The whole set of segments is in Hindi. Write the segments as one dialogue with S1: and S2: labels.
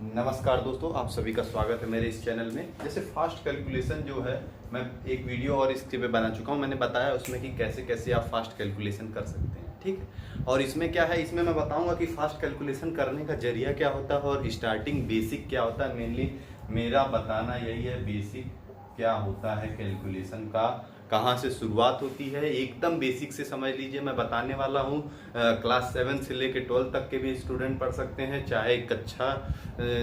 S1: नमस्कार दोस्तों, आप सभी का स्वागत है मेरे इस चैनल में। जैसे फास्ट कैलकुलेशन जो है, मैं एक वीडियो और इसके पे बना चुका हूँ। मैंने बताया उसमें कि कैसे कैसे आप फास्ट कैलकुलेशन कर सकते हैं, ठीक है। और इसमें क्या है, इसमें मैं बताऊंगा कि फास्ट कैलकुलेशन करने का जरिया क्या होता है और स्टार्टिंग बेसिक क्या होता है। मेनली मेरा बताना यही है, बेसिक क्या होता है कैलकुलेशन का, कहाँ से शुरुआत होती है, एकदम बेसिक से समझ लीजिए। मैं बताने वाला हूँ क्लास 7 से लेकर 12 तक के भी स्टूडेंट पढ़ सकते हैं, चाहे कक्षा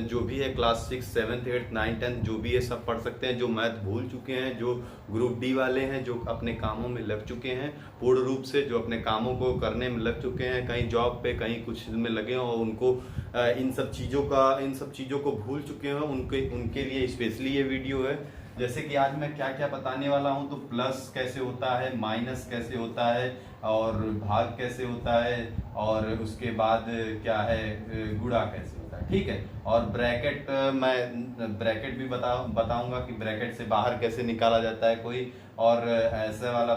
S1: जो भी है क्लास 6, 7, 8, 9, 10 जो भी है सब पढ़ सकते हैं। जो मैथ भूल चुके हैं, जो ग्रुप डी वाले हैं, जो अपने कामों में लग चुके हैं पूर्ण रूप से, जो अपने कामों को करने में लग चुके हैं, कहीं जॉब पे कहीं कुछ में लगे हों और उनको इन सब चीज़ों को भूल चुके हैं, उनके लिए स्पेशली ये वीडियो है। जैसे कि आज मैं क्या क्या बताने वाला हूं, तो प्लस कैसे होता है, माइनस कैसे होता है, और भाग कैसे होता है, और उसके बाद क्या है गुणा कैसे होता है, ठीक है। और ब्रैकेट, मैं ब्रैकेट भी बताऊंगा कि ब्रैकेट से बाहर कैसे निकाला जाता है कोई, और ऐसे वाला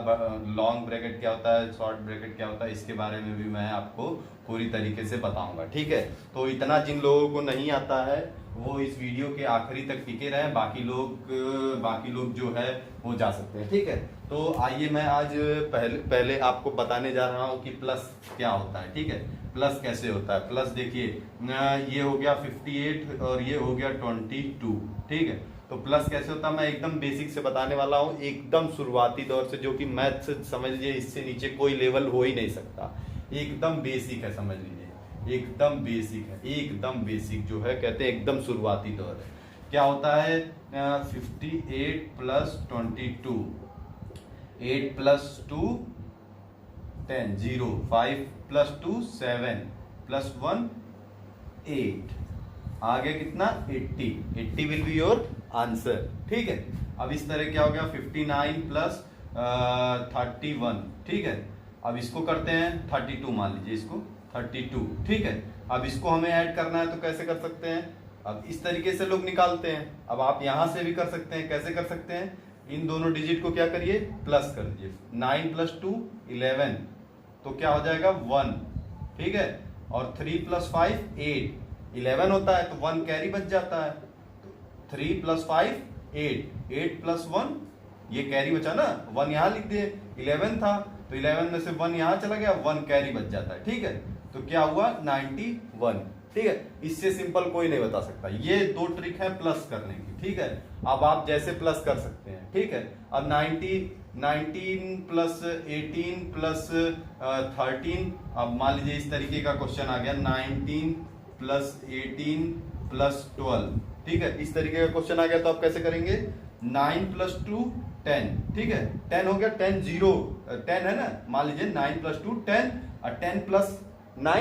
S1: लॉन्ग ब्रैकेट क्या होता है, शॉर्ट ब्रैकेट क्या होता है, इसके बारे में भी मैं आपको पूरी तरीके से बताऊंगा, ठीक है। तो इतना जिन लोगों को नहीं आता है वो इस वीडियो के आखिरी तक टिके रहे, बाकी लोग जो है वो जा सकते हैं, ठीक है। तो आइए मैं आज पहले आपको बताने जा रहा हूँ कि प्लस क्या होता है, ठीक है। प्लस कैसे होता है, प्लस देखिए ये हो गया 58 और ये हो गया 22, ठीक है। तो प्लस कैसे होता है मैं एकदम बेसिक से बताने वाला हूँ, एकदम शुरुआती दौर से, जो कि मैथ से समझ लीजिए इससे नीचे कोई लेवल हो ही नहीं सकता। एकदम बेसिक है, समझ लीजिए एकदम बेसिक है, एकदम बेसिक जो है कहते हैं एकदम शुरुआती दौर है। क्या होता है 58 प्लस 22, 8 प्लस 2 10, 0, 5 प्लस 2 7 प्लस 1 8, आगे कितना 80 विल बी योर आंसर, ठीक है। अब इस तरह क्या हो गया 59 प्लस 31, ठीक है। अब इसको करते हैं 32, मान लीजिए इसको 32, ठीक है। अब इसको हमें ऐड करना है तो कैसे कर सकते हैं, अब इस तरीके से लोग निकालते हैं। अब आप यहां से भी कर सकते हैं, कैसे कर सकते हैं, इन दोनों डिजिट को क्या करिए प्लस कर दीजिए। 9 प्लस 2 11, तो क्या हो जाएगा 1, ठीक है। और 3 प्लस 5 8, 11 होता है तो 1 कैरी बच जाता है, तो 3 प्लस 5 8, 8 प्लस 1 ये कैरी बचा ना, 1 यहां लिख दिए, 11 था तो 11 में से 1 यहां चला गया, 1 कैरी बच जाता है, ठीक है। तो क्या हुआ 91, ठीक है। इससे सिंपल कोई नहीं बता सकता। ये दो ट्रिक है प्लस करने की, ठीक है। अब आप जैसे प्लस कर सकते हैं, ठीक है। अब 19 प्लस 18 प्लस 13, अब मान लीजिए इस तरीके का क्वेश्चन आ गया 19 प्लस 18 प्लस 12, ठीक है। इस तरीके का क्वेश्चन आ गया तो आप कैसे करेंगे 9 प्लस 2 10, ठीक है। 10 हो गया 10 0 10 है ना, मान लीजिए 9 प्लस 2 10 और 10 प्लस 9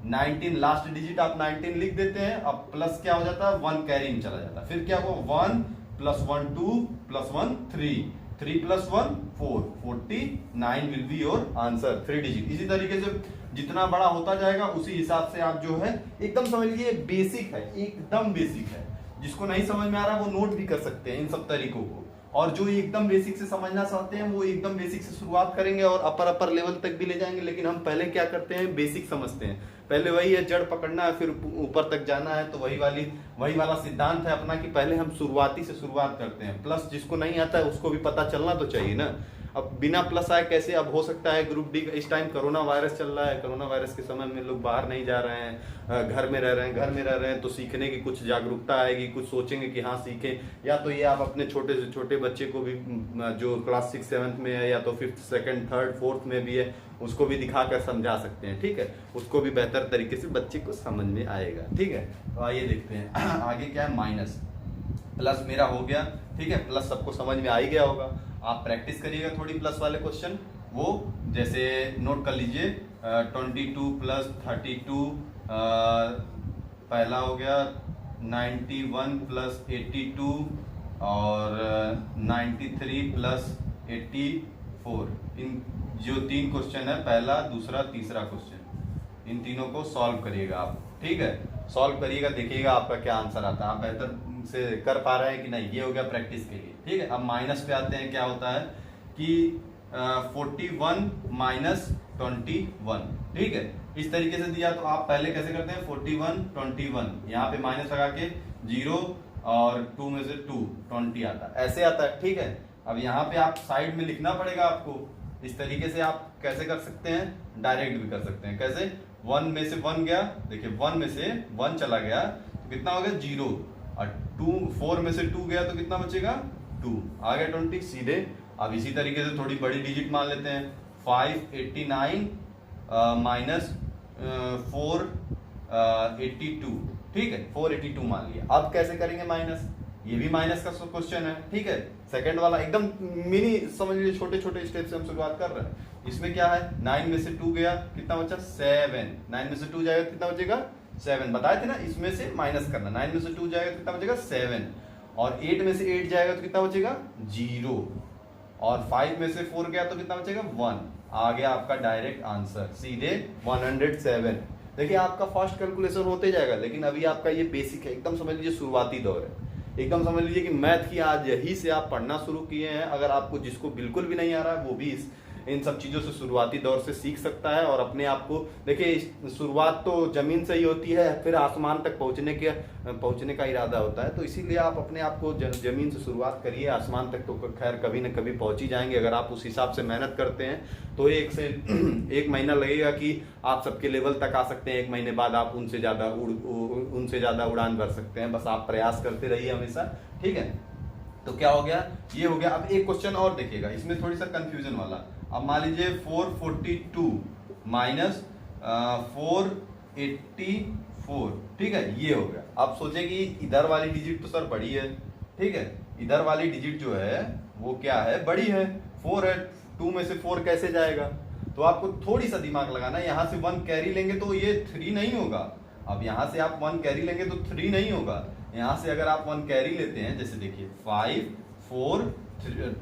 S1: 19 लास्ट डिजिट आप 19 लिख देते हैं। अब प्लस क्या हो जाता है 1 कैरी में चला जाता है, फिर क्या हुआ 1 plus 1 2 plus 1 3 plus 1 4, 49 will be your answer, 3 digit. इसी तरीके से जितना बड़ा होता जाएगा उसी हिसाब से आप जो है एकदम समझ लीजिए बेसिक है, एकदम बेसिक है। जिसको नहीं समझ में आ रहा वो नोट भी कर सकते हैं इन सब तरीकों को, और जो एकदम बेसिक से समझना चाहते हैं वो एकदम बेसिक से शुरुआत करेंगे और अपर लेवल तक भी ले जाएंगे। लेकिन हम पहले क्या करते हैं, बेसिक समझते हैं, पहले वही है जड़ पकड़ना है, फिर ऊपर तक जाना है। तो वही वाला सिद्धांत है अपना कि पहले हम शुरुआती से शुरुआत करते हैं। प्लस जिसको नहीं आता है उसको भी पता चलना तो चाहिए ना। अब बिना प्लस आए कैसे, अब हो सकता है ग्रुप डी इस टाइम कोरोना वायरस चल रहा है, कोरोना वायरस के समय में लोग बाहर नहीं जा रहे हैं, घर में रह रहे हैं, तो सीखने की कुछ जागरूकता आएगी, कुछ सोचेंगे कि हाँ सीखें। या तो ये आप अपने छोटे से छोटे बच्चे को भी जो क्लास 6 7 में है, या तो 5th 2nd 3rd 4th में भी है, उसको भी दिखाकर समझा सकते हैं, ठीक है। उसको भी बेहतर तरीके से बच्चे को समझ में आएगा, ठीक है। तो आइए देखते हैं आगे क्या है, माइनस। प्लस मेरा हो गया, ठीक है। प्लस सबको समझ में आ ही गया होगा, आप प्रैक्टिस करिएगा थोड़ी प्लस वाले क्वेश्चन, वो जैसे नोट कर लीजिए 22 प्लस 32, पहला हो गया 91 प्लस 82 और 93 प्लस 84। इन जो 3 क्वेश्चन है, पहला दूसरा तीसरा क्वेश्चन, इन तीनों को सॉल्व करिएगा आप, ठीक है। सॉल्व करिएगा, देखिएगा आपका क्या आंसर आता है, आप बेहतर से कर पा रहे हैं कि नहीं। ये हो गया प्रैक्टिस के लिए, ठीक है। अब माइनस पे आते हैं। क्या होता है कि 41 माइनस 21, ठीक है। इस तरीके से दिया तो आप पहले कैसे करते हैं, 41 21 यहाँ पे माइनस लगा के 0 और 2 में से 2 20 आता है, ऐसे आता है, ठीक है। अब यहाँ पे आप साइड में लिखना पड़ेगा आपको। इस तरीके से आप कैसे कर सकते हैं, डायरेक्ट भी कर सकते हैं। कैसे, 1 में से 1 गया, देखिए 1 में से 1 चला गया तो कितना हो गया 0, और 4 में से 2 गया तो कितना बचेगा 2, आ गया 20 सीधे। अब इसी तरीके से थोड़ी बड़ी डिजिट मान लेते हैं, 589 माइनस 482, ठीक है, 482 मान लिया। अब कैसे करेंगे माइनस, ये भी माइनस का क्वेश्चन है, ठीक है। सेकंड वाला एकदम मिनी समझ लीजिए, छोटे छोटे स्टेप से हम शुरुआत कर रहे हैं। इसमें क्या है, 9 में से 2 गया, कितना बचा 7, 9 में से 2 जाएगा कितना बचेगा 7, बताए थे ना, इसमें से माइनस करना। 9 में से 2 जाएगा तो कितना बचेगा 7, और 8 में से 8 जाएगा तो कितना बचेगा 0, और 5 में से 4 गया तो कितना बचेगा 1, आ गया आपका डायरेक्ट आंसर सीधे 107। देखिए आपका फास्ट कैलकुलेशन होते जाएगा, लेकिन अभी आपका ये बेसिक है, एकदम समझ लीजिए शुरुआती दौर है। एकदम समझ लीजिए कि मैथ की आज यही से आप पढ़ना शुरू किए हैं। अगर आपको जिसको बिल्कुल भी नहीं आ रहा है वो भी इन सब चीज़ों से शुरुआती दौर से सीख सकता है, और अपने आप को देखिए, शुरुआत तो जमीन से ही होती है, फिर आसमान तक पहुंचने का इरादा होता है। तो इसीलिए आप अपने आप को जमीन से शुरुआत करिए, आसमान तक तो खैर कभी न कभी पहुंच ही जाएंगे। अगर आप उस हिसाब से मेहनत करते हैं तो 1 से 1 महीना लगेगा कि आप सबके लेवल तक आ सकते हैं। 1 महीने बाद आप उनसे ज़्यादा उड़ान भर सकते हैं। बस आप प्रयास करते रहिए हमेशा, ठीक है। तो क्या हो गया, ये हो गया। अब एक क्वेश्चन और देखिएगा, इसमें थोड़ी सा कंफ्यूजन वाला। अब मान लीजिए 442 माइनस 484, ठीक है, ये हो गया। आप सोचे कि इधर वाली डिजिट तो सर बड़ी है, ठीक है, इधर वाली डिजिट जो है वो क्या है, बड़ी है, 4 है, 2 में से 4 कैसे जाएगा। तो आपको थोड़ी सा दिमाग लगाना है। यहाँ से 1 कैरी लेंगे तो ये 3 नहीं होगा। अब यहाँ से आप 1 कैरी लेंगे तो 3 नहीं होगा। यहाँ से अगर आप 1 कैरी लेते हैं, जैसे देखिए 5 4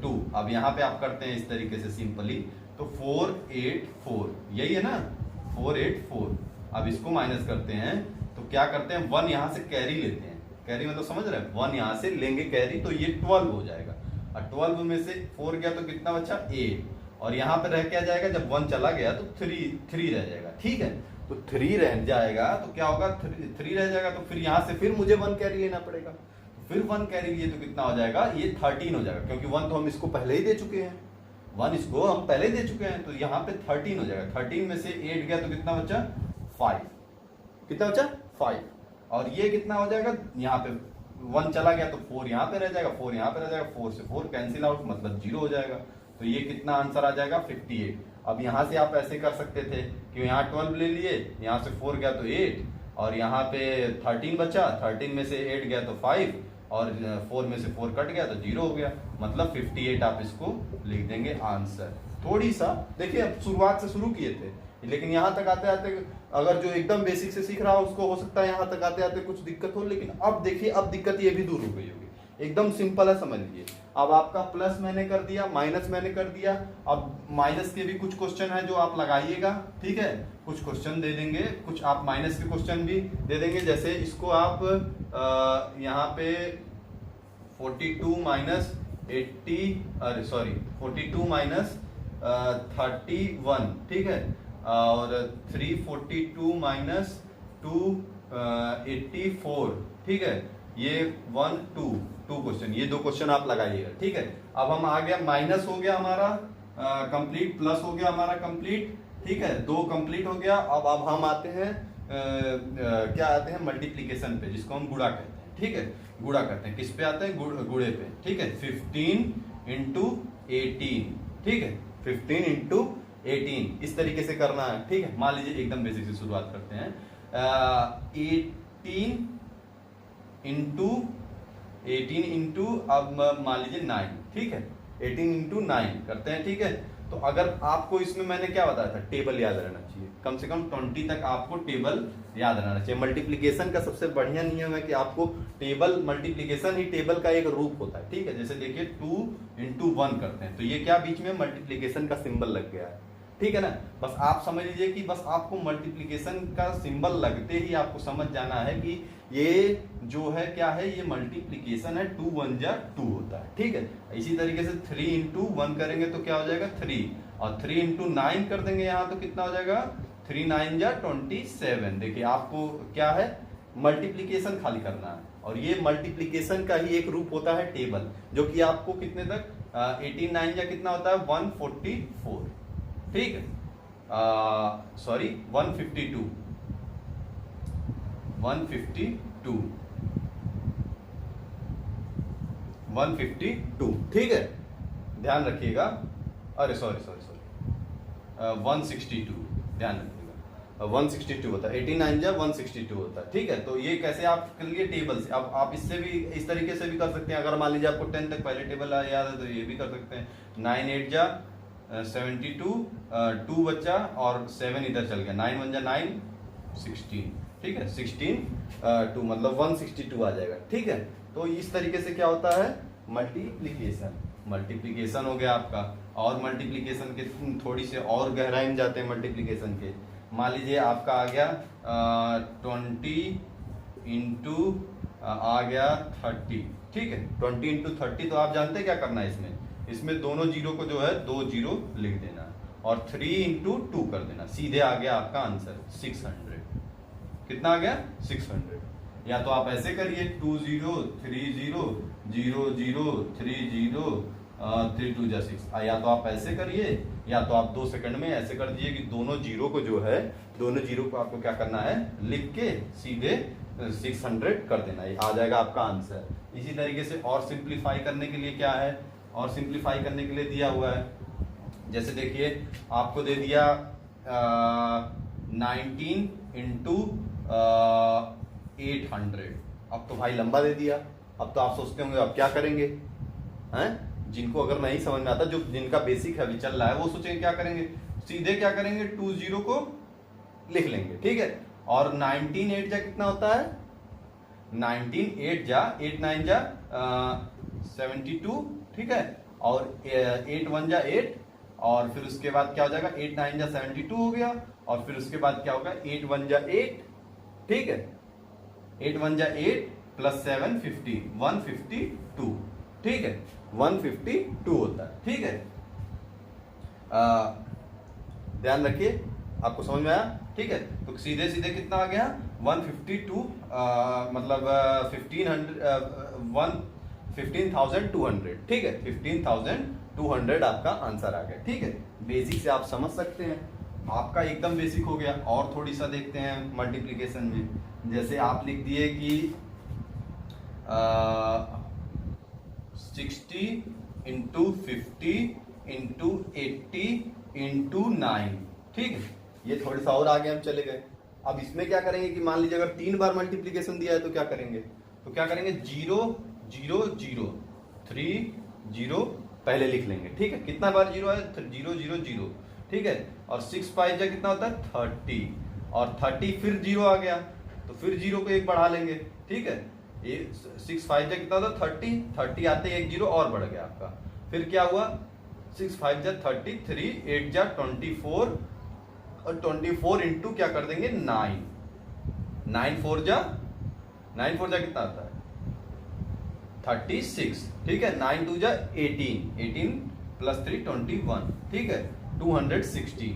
S1: 2, अब यहाँ पे आप करते हैं इस तरीके से सिंपली, तो 484 यही है ना, 484। अब इसको माइनस करते हैं तो क्या करते हैं, 1 यहाँ से कैरी लेते हैं। कैरी मतलब समझ रहे हैं, 1 यहाँ से लेंगे कैरी तो ये 12 हो जाएगा, और 12 में से 4 गया तो कितना बचा 8, और यहाँ पे रह क्या जाएगा, जब 1 चला गया तो 3 रह जाएगा, ठीक है। तो 3 रह जाएगा तो क्या होगा, 3 रह जाएगा, तो फिर यहाँ से फिर मुझे 1 कैरी लेना पड़ेगा। फिर 1 कैरी लिए तो कितना हो जाएगा, ये 13 हो जाएगा, क्योंकि 1 तो हम इसको पहले ही दे चुके हैं, 1 इसको हम पहले ही दे चुके हैं, तो यहाँ पे 13 हो जाएगा। 13 में से 8 गया तो कितना बचा 5, कितना बचा 5, और ये कितना हो जाएगा, यहाँ पे 1 चला गया तो 4 यहाँ पे रह जाएगा, 4 यहाँ पे रह जाएगा, 4 से 4 कैंसिल आउट, मतलब 0 हो जाएगा। तो ये कितना आंसर आ जाएगा 58। अब यहाँ से आप ऐसे कर सकते थे कि यहाँ 12 ले लिए, यहाँ से 4 गया तो 8, और यहाँ पे 13 बचा, 13 में से 8 गया तो 5, और 4 में से 4 कट गया तो 0 हो गया, मतलब 58 आप इसको लिख देंगे आंसर। थोड़ी सा देखिए, अब शुरुआत से शुरू किए थे, लेकिन यहाँ तक आते आते अगर जो एकदम बेसिक से सीख रहा हो उसको हो सकता है यहाँ तक आते आते कुछ दिक्कत हो, लेकिन अब देखिए अब दिक्कत ये भी दूर हो गई होगी। एकदम सिंपल है, समझ लीजिए। अब आपका प्लस मैंने कर दिया, माइनस मैंने कर दिया। अब माइनस के भी कुछ क्वेश्चन है जो आप लगाइएगा, ठीक है, कुछ क्वेश्चन दे देंगे, कुछ आप माइनस के क्वेश्चन भी दे देंगे। जैसे इसको आप यहाँ पे 42 माइनस 42 माइनस 31, ठीक है, और 342 माइनस 284, ठीक है, ये 1 2 क्वेश्चन, ये 2 क्वेश्चन आप लगाइएगा, ठीक है। अब हम आ गया, माइनस हो गया हमारा कंप्लीट, प्लस हो गया हमारा कंप्लीट, ठीक है, 2 कंप्लीट हो गया। अब हम आते हैं क्या आते हैं, मल्टीप्लीकेशन पे, जिसको हम गुणा कहते हैं, ठीक है। गुणा करते हैं, किस पे आते हैं, गुणे पे, ठीक है। 15 इंटू 18, ठीक है, 15 इंटू 18 इस तरीके से करना है, ठीक है। मान लीजिए एकदम बेसिक से शुरुआत करते हैं, 18 इंटू अब मान लीजिए 9, ठीक है, 18 इंटू 9 करते हैं, ठीक है। तो अगर आपको इसमें मैंने क्या बताया था, टेबल याद रहना चाहिए, कम से कम 20 तक आपको टेबल याद रहना चाहिए। मल्टीप्लिकेशन का सबसे बढ़िया नियम है कि आपको टेबल, मल्टीप्लिकेशन ही टेबल का एक रूप होता है, ठीक है। जैसे देखिए 2 इंटू 1 करते हैं, तो ये क्या बीच में मल्टीप्लिकेशन का सिंबल लग गया है, ठीक है ना। बस आप समझ लीजिए कि बस आपको मल्टीप्लिकेशन का सिंबल लगते ही आपको समझ जाना है कि ये जो है क्या है, ये मल्टीप्लिकेशन है, 2 1 जा 2 होता है, ठीक है। इसी तरीके से 3 इंटू 1 करेंगे तो क्या हो जाएगा 3, और 3 इंटू 9 कर देंगे यहाँ तो कितना हो जाएगा 3 9 जा 27। देखिए आपको क्या है, मल्टीप्लिकेशन खाली करना है, और ये मल्टीप्लिकेशन का ही एक रूप होता है टेबल, जो कि आपको कितने तक 18 9 या कितना होता है 144, ठीक है, सॉरी 152 152, ठीक है, ध्यान रखिएगा। अरे सॉरी 162, ध्यान रखिएगा 162 होता है, 18 9 जा 162 होता है, ठीक है। तो ये कैसे आप कर लिए टेबल से। अब आप इससे भी इस तरीके से भी कर सकते हैं, अगर मान लीजिए आपको 10 तक पहले टेबल याद है तो ये भी कर सकते हैं। 9 8 जा 72, 2 बच्चा और 7 इधर चल गया, 9 1 जा 9 16, ठीक है, 16 2 मतलब 162 आ जाएगा, ठीक है। तो इस तरीके से क्या होता है मल्टीप्लिकेशन हो गया आपका। और मल्टीप्लिकेशन के थोड़ी से और गहराई में जाते हैं मल्टीप्लिकेशन के। मान लीजिए आपका आ गया 20 इंटू आ गया 30, ठीक है। 20 इंटू 30 तो आप जानते हैं क्या करना है इसमें दोनों जीरो को जो है 2 जीरो लिख देना, और 3 इंटू 2 कर देना, सीधे आ गया आपका आंसर 600। कितना आ गया 600। या तो आप ऐसे करिए 2 0 3 0 0 0 3 0 3 2 जा 6, या तो आप ऐसे करिए, या तो आप 2 सेकंड में ऐसे कर दीजिए कि दोनों जीरो को जो है, दोनों जीरो को आपको क्या करना है लिख के सीधे 600 कर देना, ये आ जाएगा आपका आंसर। इसी तरीके से और सिंप्लीफाई करने के लिए क्या है, और सिंप्लीफाई करने के लिए दिया हुआ है, जैसे देखिए आपको दे दिया 19 इंटू 800। अब तो भाई लंबा दे दिया, अब तो आप सोचते होंगे अब क्या करेंगे, हैं? जिनको अगर नहीं समझ में आता, जो जिनका बेसिक है अभी चल रहा है, वो सोचेंगे क्या करेंगे, सीधे क्या करेंगे 2 0 को लिख लेंगे, ठीक है। और 19 8 जा कितना होता है 19 8 जा 8 9 जा 72, ठीक है, और 8 1 जा 8, और फिर उसके बाद क्या हो जाएगा 8 9 जा 72 हो गया, और फिर उसके बाद क्या होगा 8 1 जा 8, ठीक है, 8 1 जा 8 प्लस 7 15 152, ठीक है, 152 होता है, ठीक है। ध्यान रखिए, आपको समझ में आया, ठीक है। तो सीधे सीधे कितना आ गया 152 मतलब 15,200, ठीक है, 15,200 आपका आंसर आ गया, ठीक है। बेसिक से आप समझ सकते हैं, आपका एकदम बेसिक हो गया। और थोड़ी सा देखते हैं मल्टीप्लिकेशन में, जैसे आप लिख दिए कि 60 इंटू 50 इंटू 80 इंटू 9, ठीक है। ये थोड़ा सा और आगे हम चले गए। अब इसमें क्या करेंगे कि मान लीजिए अगर 3 बार मल्टीप्लिकेशन दिया है तो क्या करेंगे, 0 0 0 3 0 पहले लिख लेंगे, ठीक है। कितना बार 0 है 0 0 0, ठीक है। और 6 5 जा कितना होता है 30, और 30 फिर 0 आ गया तो फिर 0 को एक बढ़ा लेंगे, ठीक है। ये 6 5 जा कितना होता है 30 आते ही एक 0 और बढ़ गया आपका। फिर क्या हुआ 6 5 जा 33, 8 जा 24, और 24 इंटू क्या कर देंगे 9, 9 4 जा कितना आता है 36, ठीक है। 9 2 जा 18 प्लस 3 21, ठीक है, 216।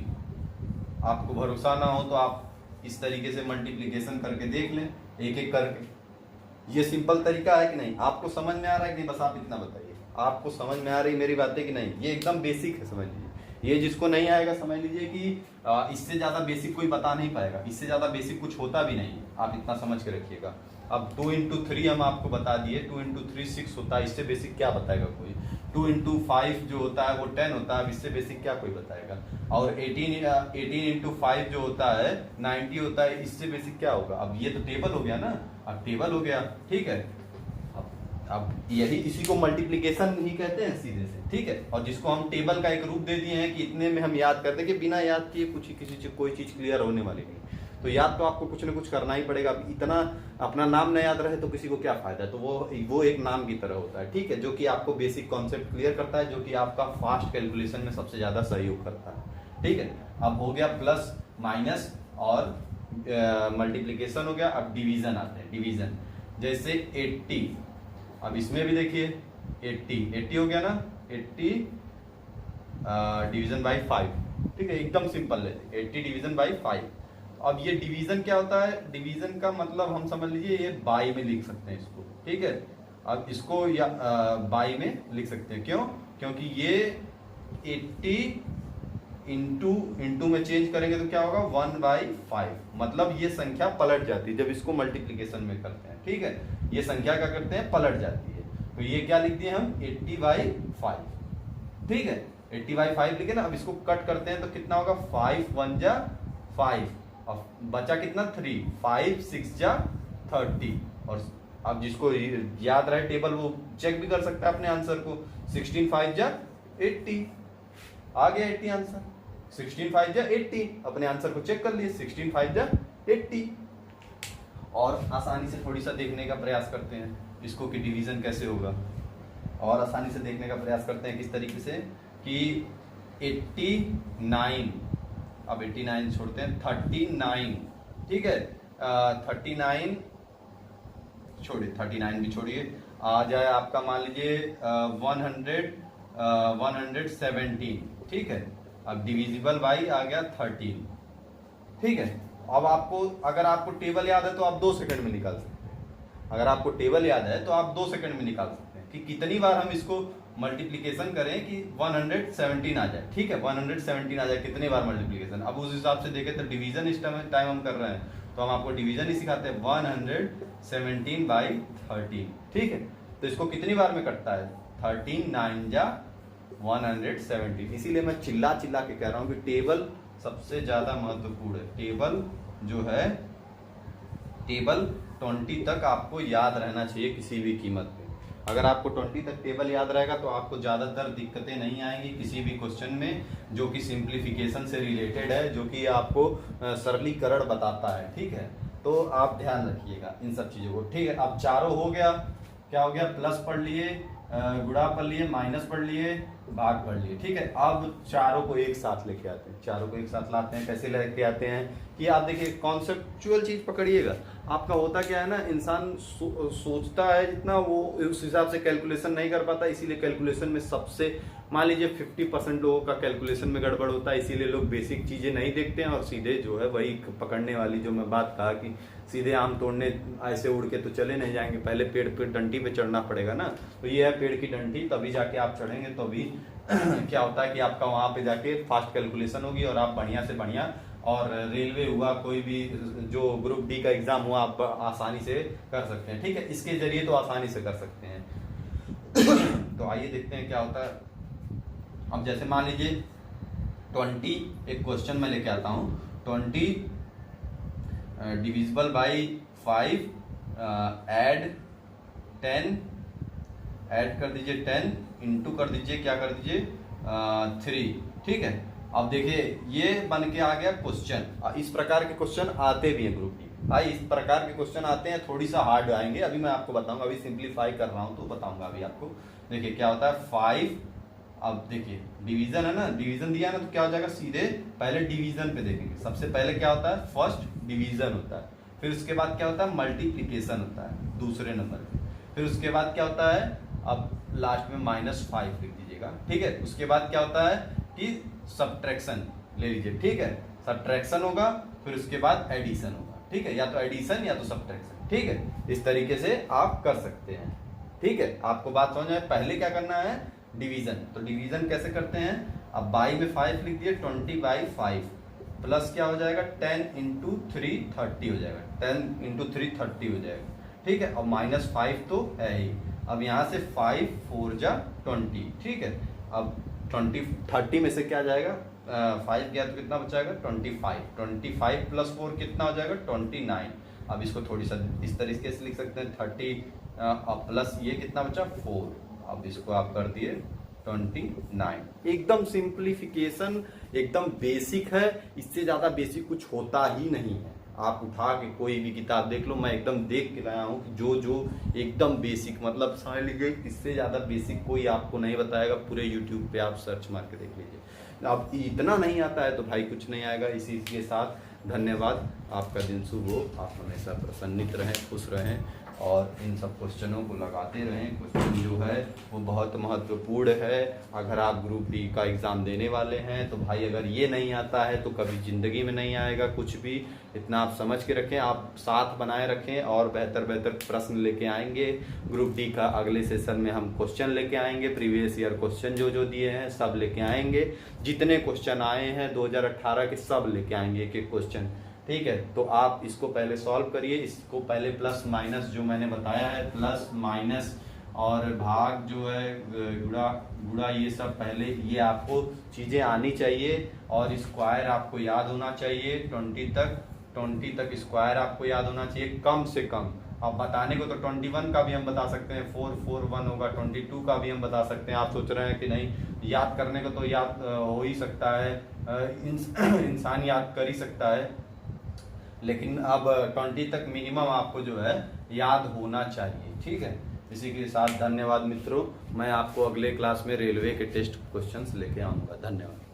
S1: आपको भरोसा ना हो तो आप इस तरीके से मल्टीप्लिकेशन करके देख लें, एक एक करके। ये सिंपल तरीका है कि नहीं, आपको समझ में आ रहा है कि नहीं, बस आप इतना बताइए, आपको समझ में आ रही मेरी बातें कि नहीं। ये एकदम बेसिक है, समझ लीजिए। ये जिसको नहीं आएगा समझ लीजिए कि इससे ज्यादा बेसिक कोई बता नहीं पाएगा, इससे ज्यादा बेसिक कुछ होता भी नहीं, आप इतना समझ के रखिएगा। अब 2 इंटू 3 हम आपको बता दिए, 2 इंटू 3 6 होता है, इससे बेसिक क्या बताएगा कोई। 2 इंटू 5 जो होता है वो 10 होता है, अब इससे बेसिक क्या कोई बताएगा। और 18 इंटू 5 जो होता है 90 होता है, इससे बेसिक क्या होगा। अब ये तो टेबल हो गया ना, अब टेबल हो गया, ठीक है। अब यही इसी को मल्टीप्लिकेशन ही कहते हैं सीधे से, ठीक है। और जिसको हम टेबल का एक रूप दे दिए हैं कि इतने में हम याद कर दें, कि बिना याद किए कुछ किसी चीज कोई चीज क्लियर होने वाली नहीं। तो याद तो आपको कुछ ना कुछ करना ही पड़ेगा। अब इतना अपना नाम न याद रहे तो किसी को क्या फायदा है। तो वो एक नाम की तरह होता है, ठीक है, जो कि आपको बेसिक कॉन्सेप्ट क्लियर करता है, जो कि आपका फास्ट कैलकुलेशन में सबसे ज्यादा सहयोग करता है, ठीक है। अब हो गया प्लस माइनस और मल्टीप्लिकेशन हो गया। अब डिवीजन आते हैं, डिवीजन जैसे 80, अब इसमें भी देखिए 80 हो गया ना, 80 डिवीजन बाई 5, ठीक है, एकदम सिंपल है, 80 डिवीजन बाई 5। अब ये डिवीजन क्या होता है, डिवीजन का मतलब हम समझ लीजिए ये बाई में लिख सकते हैं इसको, ठीक है। अब इसको या बाई में लिख सकते हैं, क्यों, क्योंकि ये 80 इंटू में चेंज करेंगे तो क्या होगा 1/5, मतलब ये संख्या पलट जाती है जब इसको मल्टीप्लिकेशन में करते हैं, ठीक है। ये संख्या क्या करते हैं, पलट जाती है। तो ये क्या लिख दिए हम 80/5, ठीक है, 80/5 लिखे ना। अब इसको कट करते हैं तो कितना होगा 5 1 जा 5 और बचा कितना 3, 5 6 जा 30। और अब जिसको याद रहे टेबल वो चेक भी कर सकता है अपने आंसर को, 16 5 जा 80, आ गया 80 आंसर, 16 5 जा 80, अपने आंसर को चेक कर लिए 16 5 जा 80। और आसानी से थोड़ी सा देखने का प्रयास करते हैं इसको कि डिवीजन कैसे होगा, और आसानी से देखने का प्रयास करते हैं किस तरीके से कि 89, अब 89 छोड़ते हैं, 39, ठीक है, 39 छोड़िए, 39 भी छोड़िए, आ जाए आपका मान लीजिए 117, ठीक है। अब डिविजिबल बाई आ गया 13, ठीक है। अब आपको अगर आपको टेबल याद है तो आप 2 सेकंड में निकाल सकते हैं, अगर आपको टेबल याद है तो आप 2 सेकंड में निकाल सकते हैं कि कितनी बार हम इसको मल्टीप्लिकेशन करें कि 117 आ जाए, ठीक है, 117 आ जाए, कितनी बार मल्टीप्लिकेशन। अब उस हिसाब से देखें तो डिवीजन इस टाइम हम कर रहे हैं तो हम आपको डिवीजन ही सिखाते हैं, 117/13, ठीक है। तो इसको कितनी बार में कटता है, 13 9 जा 117। इसीलिए मैं चिल्ला चिल्ला के कह रहा हूं कि टेबल सबसे ज्यादा महत्वपूर्ण है। टेबल जो है, टेबल 20 तक आपको याद रहना चाहिए किसी भी कीमत पे। अगर आपको 20 तक टेबल याद रहेगा तो आपको ज़्यादातर दिक्कतें नहीं आएंगी किसी भी क्वेश्चन में जो कि सिंप्लीफिकेशन से रिलेटेड है, जो कि आपको सरलीकरण बताता है, ठीक है। तो आप ध्यान रखिएगा इन सब चीज़ों को, ठीक है। अब चारों हो गया, क्या हो गया, प्लस पढ़ लिए, गुणा पढ़ लिए, माइनस पढ़ लिए, भाग पढ़ लिए, ठीक है। अब चारों को एक साथ लेके आते हैं, चारों को एक साथ लाते हैं। कैसे लेके आते हैं कि आप देखिए कॉन्सेप्चुअल चीज पकड़िएगा। आपका होता क्या है ना, इंसान सोचता है जितना वो उस हिसाब से कैलकुलेशन नहीं कर पाता, इसीलिए कैलकुलेशन में सबसे मान लीजिए 50% लोगों का कैलकुलेशन में गड़बड़ होता है। इसीलिए लोग बेसिक चीजें नहीं देखते हैं और सीधे जो है वही पकड़ने वाली, जो मैं बात कहा कि सीधे आम तोड़ने ऐसे उड़ के तो चले नहीं जाएंगे, पहले पेड़ पे डंडी पे चढ़ना पड़ेगा ना। तो ये है पेड़ की डंडी, तभी जाके आप चढ़ेंगे, तो अभी क्या होता है कि आपका वहां पे जाके फास्ट कैलकुलेशन होगी और आप बढ़िया से बढ़िया, और रेलवे हुआ, कोई भी जो ग्रुप डी का एग्जाम हुआ, आप आसानी से कर सकते हैं, ठीक है। इसके जरिए तो आसानी से कर सकते हैं। तो आइए देखते हैं क्या होता है। अब जैसे मान लीजिए 20, एक क्वेश्चन में लेके आता हूं, 20 डिविजिबल बाई 5, ऐड 10, ऐड कर दीजिए 10, इंटू कर दीजिए, क्या कर दीजिए 3, ठीक है। अब देखिए ये बन के आ गया क्वेश्चन। इस प्रकार के क्वेश्चन आते भी हैं ग्रुप डी भाई, इस प्रकार के क्वेश्चन आते हैं, थोड़ी सा हार्ड आएंगे, अभी मैं आपको बताऊंगा, अभी सिंप्लीफाई कर रहा हूं तो बताऊंगा अभी आपको। देखिए क्या होता है 5, अब देखिए डिवीजन है ना, डिवीजन दिया ना तो क्या हो जाएगा, सीधे पहले डिवीजन पे देखेंगे। सबसे पहले क्या होता है, फर्स्ट डिवीजन होता है, फिर उसके बाद क्या होता है मल्टीप्लिकेशन होता है दूसरे नंबर पे, फिर उसके बाद क्या होता है, अब लास्ट में -5 लिख दीजिएगा, ठीक है। उसके बाद क्या होता है कि सब्ट्रैक्शन ले लीजिए, ठीक है, सब्ट्रैक्शन होगा, फिर उसके बाद एडिशन होगा, ठीक है, या तो एडिशन या तो सब्ट्रैक्शन, ठीक है। इस तरीके से आप कर सकते हैं, ठीक है। आपको बात समझ में, पहले क्या करना है डिवीजन, तो डिवीजन कैसे करते हैं, अब बाई में 5 लिख दिए, 20/5 प्लस क्या हो जाएगा 10 × 3 30 हो जाएगा, 10 × 3 30 हो जाएगा, ठीक है। अब -5 तो है ही, अब यहाँ से 5 4 जा 20, ठीक है। अब 30 में से क्या जाएगा, 5 गया तो कितना बचाएगा 25 प्लस 4 कितना हो जाएगा 29। अब इसको थोड़ी सा इस तरीके से लिख सकते हैं 30 प्लस ये कितना बचा 4, अब इसको आप कर दिए 29। एकदम सिंप्लीफिकेशन, एकदम बेसिक है, इससे ज्यादा बेसिक कुछ होता ही नहीं है। आप उठा के कोई भी किताब देख लो, मैं एकदम देख के लाया हूँ जो एकदम बेसिक, मतलब समझ लीजिए इससे ज्यादा बेसिक कोई आपको नहीं बताएगा, पूरे यूट्यूब पे आप सर्च मार के देख लीजिए। अब इतना नहीं आता है तो भाई कुछ नहीं आएगा। इसी के साथ धन्यवाद, आपका दिन शुभ हो, आप हमेशा प्रसन्नित रहें, खुश रहें और इन सब क्वेश्चनों को लगाते रहें। क्वेश्चन जो है वो बहुत महत्वपूर्ण है। अगर आप ग्रुप डी का एग्ज़ाम देने वाले हैं तो भाई अगर ये नहीं आता है तो कभी ज़िंदगी में नहीं आएगा कुछ भी। इतना आप समझ के रखें, आप साथ बनाए रखें और बेहतर बेहतर प्रश्न लेके आएंगे। ग्रुप डी का अगले सेशन में हम क्वेश्चन लेके आएंगे, प्रीवियस ईयर क्वेश्चन जो दिए हैं सब लेके आएंगे। जितने क्वेश्चन आए हैं 2018 के सब लेके आएंगे, एक एक क्वेश्चन, ठीक है। तो आप इसको पहले सॉल्व करिए, इसको पहले प्लस माइनस जो मैंने बताया है, प्लस माइनस और भाग जो है, गुणा ये सब पहले ये आपको चीज़ें आनी चाहिए। और स्क्वायर आपको याद होना चाहिए 20 तक स्क्वायर आपको याद होना चाहिए कम से कम। अब बताने को तो 21 का भी हम बता सकते हैं, 441 होगा, 22 का भी हम बता सकते हैं। आप सोच रहे हैं कि नहीं याद करने को तो याद हो ही सकता है, इंसान याद कर ही सकता है, लेकिन अब 20 तक मिनिमम आपको जो है याद होना चाहिए, ठीक है। इसी के साथ धन्यवाद मित्रों, मैं आपको अगले क्लास में रेलवे के टेस्ट क्वेश्चंस लेके आऊँगा। धन्यवाद।